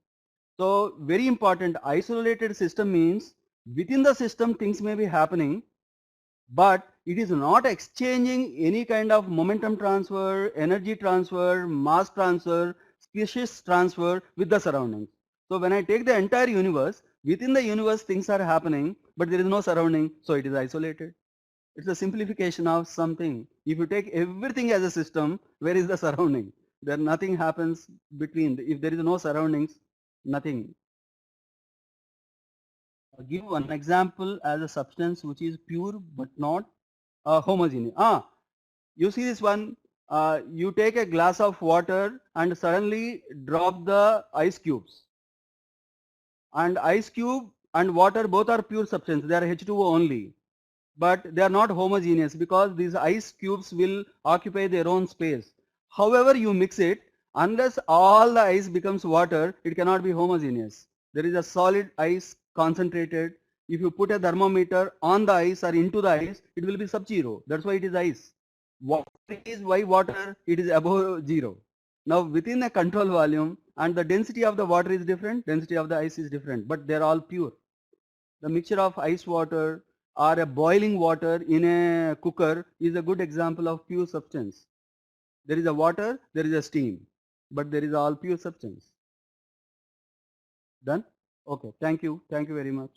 So very important, isolated system means within the system things may be happening, but it is not exchanging any kind of momentum transfer, energy transfer, mass transfer, species transfer with the surroundings. So when I take the entire universe, within the universe things are happening, but there is no surrounding, so it is isolated. It's a simplification of something. If you take everything as a system, where is the surrounding? There nothing happens between. If there is no surroundings, nothing. I'll give one example as a substance which is pure but not homogeneous. You see this one, you take a glass of water and suddenly drop the ice cubes. And ice cube and water both are pure substance, they are H2O only. But they are not homogeneous because these ice cubes will occupy their own space. However you mix it, unless all the ice becomes water, it cannot be homogeneous. There is a solid ice concentrated. If you put a thermometer on the ice or into the ice, it will be sub-zero. That's why it is ice. Water is why water, it is above zero. Now within a control volume, and the density of the water is different, density of the ice is different, but they are all pure. The mixture of ice water or a boiling water in a cooker is a good example of pure substance. There is a water, there is a steam, but there is all pure substance. Done? Okay, thank you very much.